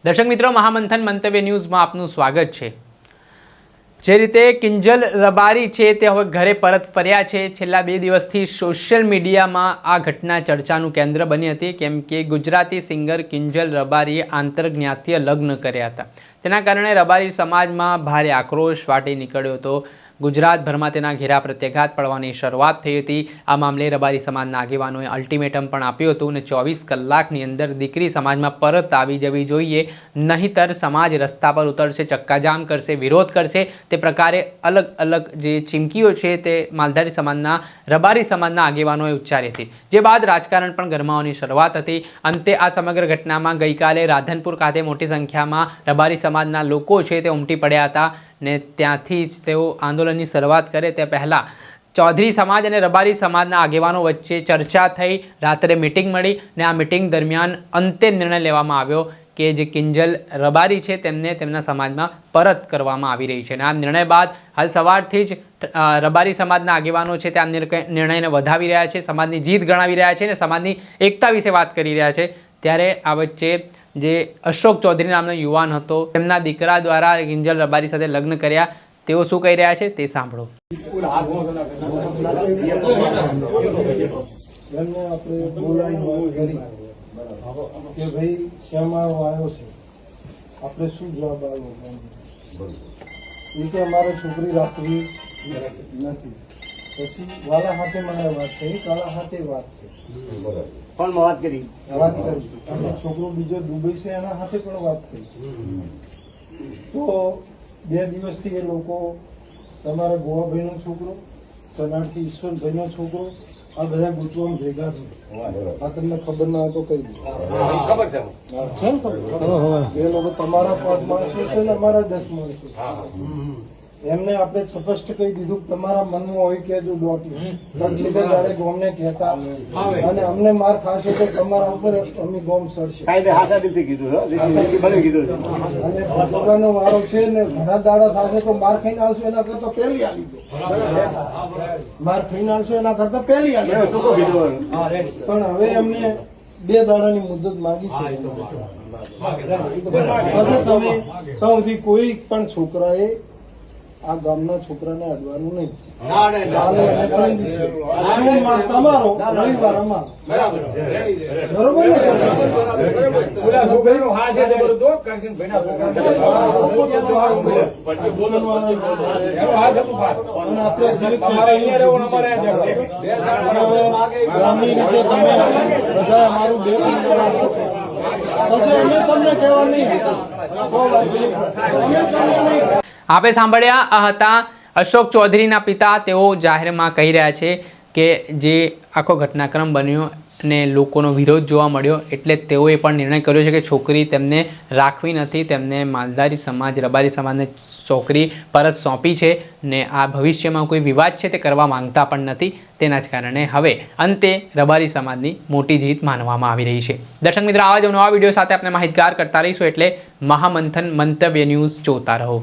દર્શક મિત્રો, મહામંથન મંતવ્ય ન્યૂઝમાં આપનું સ્વાગત છે। જે રીતે કિંજલ રબારી છે તે હવે ઘરે પરત ફર્યા છે। છેલ્લા 2 દિવસથી સોશિયલ મીડિયામાં આ ઘટના ચર્ચાનું કેન્દ્ર બની હતી, કેમ કે ગુજરાતી સિંગર કિંજલ રબારીએ આંતરજ્ઞાતીય લગ્ન કર્યા હતા। તેના કારણે રબારી સમાજમાં ભારે આક્રોશ ફાટી નીકળ્યો હતો। ગુજરાતભરમાં તેના ઘેરા પ્રત્યાઘાત પડવાની શરૂઆત થઈ હતી। આ મામલે રબારી સમાજના આગેવાનોએ અલ્ટિમેટમ પણ આપ્યું હતું અને 24 કલાકની અંદર દીકરી સમાજમાં પરત આવી જવી જોઈએ, નહીંતર સમાજ રસ્તા પર ઉતરશે, ચક્કાજામ કરશે, વિરોધ કરશે। તે પ્રકારે અલગ અલગ જે ચીમકીઓ છે તે માલધારી સમાજના રબારી સમાજના આગેવાનોએ ઉચ્ચારી હતી, જે બાદ રાજકારણ પણ ગરમાવાની શરૂઆત હતી। અંતે આ સમગ્ર ઘટનામાં ગઈકાલે રાધનપુર ખાતે મોટી સંખ્યામાં રબારી સમાજના લોકો છે તે ઉમટી પડ્યા હતા ને ત્યાંથી જ તેઓ આંદોલનની શરૂઆત કરે તે પહેલાં ચૌધરી સમાજ અને રબારી સમાજના આગેવાનો વચ્ચે ચર્ચા થઈ। રાત્રે મિટિંગ મળી ને આ મિટિંગ દરમિયાન અંતે નિર્ણય લેવામાં આવ્યો કે જે કિંજલ રબારી છે તેમને તેમના સમાજમાં પરત કરવામાં આવી રહી છે। અને આ નિર્ણય બાદ હાલ સવારથી જ રબારી સમાજના આગેવાનો છે તે આ નિર્ણયને વધાવી રહ્યા છે, સમાજની જીત ગણાવી રહ્યા છે અને સમાજની એકતા વિશે વાત કરી રહ્યા છે। ત્યારે આ વચ્ચે જે અશોક ચૌધરી નામનો યુવાન હતો, તેમના દીકરા દ્વારા કિંજલ રબારી સાથે લગ્ન કર્યા, તેઓ શું કહી રહ્યા છે તે સાંભળો। કે ભાઈ શ્યામાળો આવ્યો છે, આપણે શું જવાબ આવ્યો એ કે અમારે છોકરી રાખવી નથી। પછી વાલા હાથે મને વાત થઈ, કાળા હાથે વાત થઈ, પણ વાત કરી અને છોકરો બીજો દુબઈ છે એના હાથે પણ વાત થઈ। તો 2 દિવસથી એ લોકો તમારા ગોવાભાઈ નો છોકરો, સનારથી ઈશ્વરભાઈ નો છોકરો, આ બધા ગૂંચવામાં ભેગા છે। આ તમને ખબર ના હોય તો કહી દો, ખબર છે એ લોકો તમારા 5 માણસો છે ને અમારા 10 માણસો છે। એમને આપણે સ્પષ્ટ કહી દીધું કે તમારા મનમાં હોય કે જો ડોટ ગોમને કહેતા અને અમને માર ખાશે તો તમારા ઉપર અમે ગોમ સરશે। અને ભગવાનનો વારો છે ને ઘણા દાડા થશે તો માર ખાઈને આવશો એના કરતા પહેલી આવી દો, માર ખાઈને આવશો એના કરતા પહેલી આવી દો। પણ હવે એમને 2 દાડાની મુદત માગી છે। તમે સુધી કોઈ પણ છોકરાએ આ ગામના છોકરાને અડવાનું નહીં। તમારો રવિવાર અમારો, બરોબર ને? ગ્રામની રીતે તમે બધા અમારું અમે તમને કહેવા નહીં। આપે સાંભળ્યા, આ હતા અશોક ચૌધરીના પિતા। તેઓ જાહેરમાં કહી રહ્યા છે કે જે આખો ઘટનાક્રમ બન્યો અને લોકોનો વિરોધ જોવા મળ્યો એટલે તેઓએ પણ નિર્ણય કર્યો છે કે છોકરી તેમને રાખવી નથી, તેમને માલધારી સમાજ, રબારી સમાજને છોકરી પરત સોંપી છે ને આ ભવિષ્યમાં કોઈ વિવાદ છે તે કરવા માંગતા પણ નથી। તેના જ કારણે હવે અંતે રબારી સમાજની મોટી જીત માનવામાં આવી રહી છે। દર્શક મિત્રો, આવા જ નવા વિડીયો સાથે આપણે માહિતગાર કરતા રહીશું, એટલે મહામંથન મંતવ્ય ન્યૂઝ જોતા રહો।